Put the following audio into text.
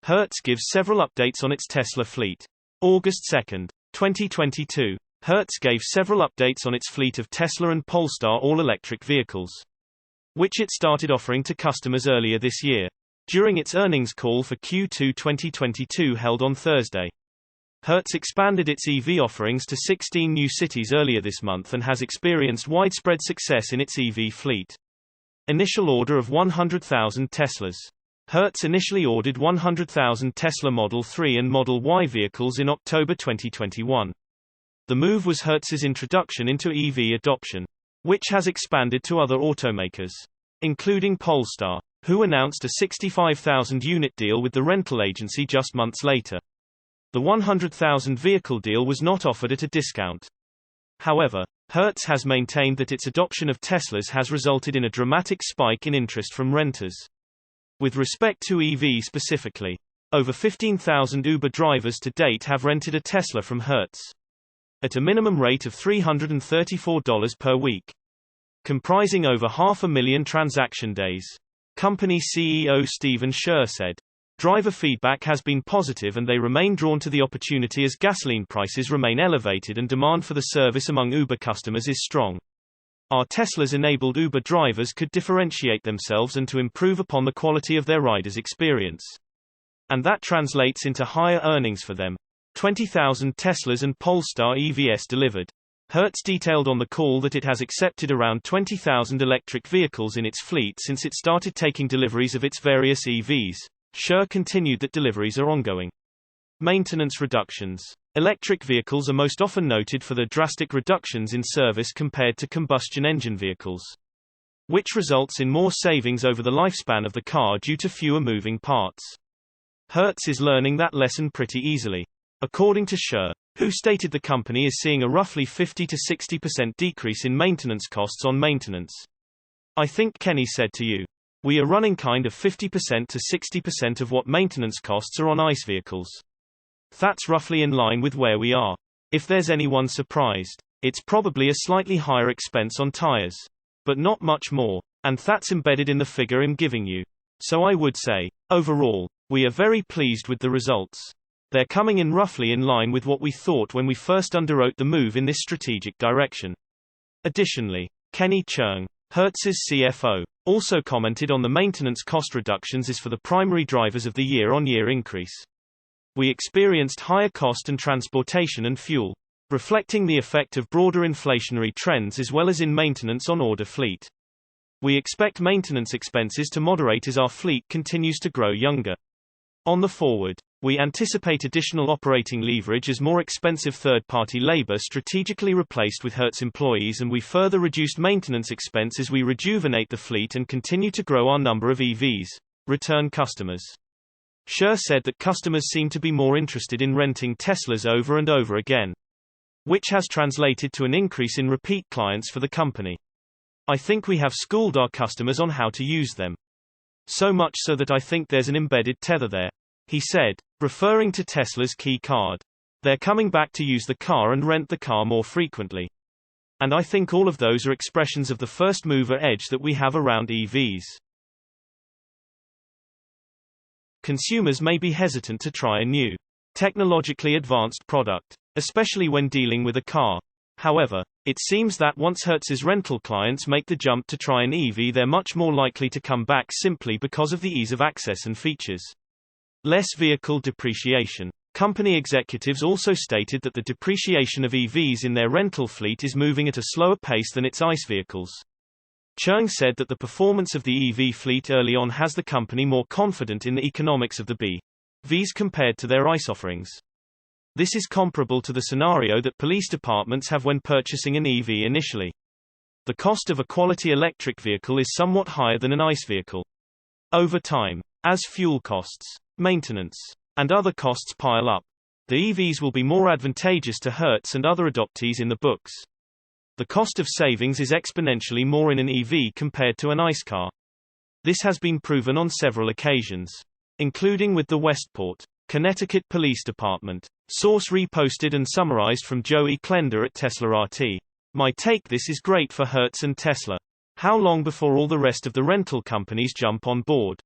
Hertz gives several updates on its Tesla fleet. August 2, 2022. Hertz gave several updates on its fleet of Tesla and Polestar all-electric vehicles, which it started offering to customers earlier this year. During its earnings call for Q2 2022 held on Thursday, Hertz expanded its EV offerings to 16 new cities earlier this month and has experienced widespread success in its EV fleet. Initial order of 100,000 Teslas. Hertz initially ordered 100,000 Tesla Model 3 and Model Y vehicles in October 2021. The move was Hertz's introduction into EV adoption, which has expanded to other automakers, including Polestar, who announced a 65,000-unit deal with the rental agency just months later. The 100,000 vehicle deal was not offered at a discount. However, Hertz has maintained that its adoption of Teslas has resulted in a dramatic spike in interest from renters. With respect to EV specifically, over 15,000 Uber drivers to date have rented a Tesla from Hertz, at a minimum rate of $334 per week, comprising over 500,000 transaction days. Company CEO Stephen Scherr said, "Driver feedback has been positive and they remain drawn to the opportunity as gasoline prices remain elevated and demand for the service among Uber customers is strong. Our Teslas enabled Uber drivers could differentiate themselves and to improve upon the quality of their riders' experience. And that translates into higher earnings for them." 20,000 Teslas and Polestar EVs delivered. Hertz detailed on the call that it has accepted around 20,000 electric vehicles in its fleet since it started taking deliveries of its various EVs. Scherr continued that deliveries are ongoing. Maintenance reductions. Electric vehicles are most often noted for their drastic reductions in service compared to combustion engine vehicles, which results in more savings over the lifespan of the car due to fewer moving parts. Hertz is learning that lesson pretty easily, according to Scherr, who stated the company is seeing a roughly 50 to 60% decrease in maintenance costs on maintenance. "I think Kenny said to you, we are running kind of 50% to 60% of what maintenance costs are on ICE vehicles. That's roughly in line with where we are. If there's anyone surprised, it's probably a slightly higher expense on tires, but not much more, and that's embedded in the figure I'm giving you. So I would say, overall, we are very pleased with the results. They're coming in roughly in line with what we thought when we first underwrote the move in this strategic direction." Additionally, Kenny Cheung, Hertz's CFO, also commented on the maintenance cost reductions as for the primary drivers of the year-on-year increase. "We experienced higher cost and transportation and fuel, reflecting the effect of broader inflationary trends as well as in maintenance on order fleet. We expect maintenance expenses to moderate as our fleet continues to grow younger. On the forward, we anticipate additional operating leverage as more expensive third-party labor strategically replaced with Hertz employees, and we further reduced maintenance expense as we rejuvenate the fleet and continue to grow our number of EVs, return customers." Scherr said that customers seem to be more interested in renting Teslas over and over again, which has translated to an increase in repeat clients for the company. "I think we have schooled our customers on how to use them. So much so that I think there's an embedded tether there," he said, referring to Tesla's key card. "They're coming back to use the car and rent the car more frequently. And I think all of those are expressions of the first mover edge that we have around EVs. Consumers may be hesitant to try a new, technologically advanced product, especially when dealing with a car. However, it seems that once Hertz's rental clients make the jump to try an EV, they're much more likely to come back simply because of the ease of access and features. Less vehicle depreciation. Company executives also stated that the depreciation of EVs in their rental fleet is moving at a slower pace than its ICE vehicles. Cheung said that the performance of the EV fleet early on has the company more confident in the economics of the BEVs compared to their ICE offerings. This is comparable to the scenario that police departments have when purchasing an EV initially. The cost of a quality electric vehicle is somewhat higher than an ICE vehicle. Over time, as fuel costs, maintenance, and other costs pile up, the EVs will be more advantageous to Hertz and other adoptees in the books. The cost of savings is exponentially more in an EV compared to an ICE car. This has been proven on several occasions, including with the Westport, Connecticut Police Department. Source reposted and summarized from Joey Klender at Tesla RT. "My take: this is great for Hertz and Tesla. How long before all the rest of the rental companies jump on board?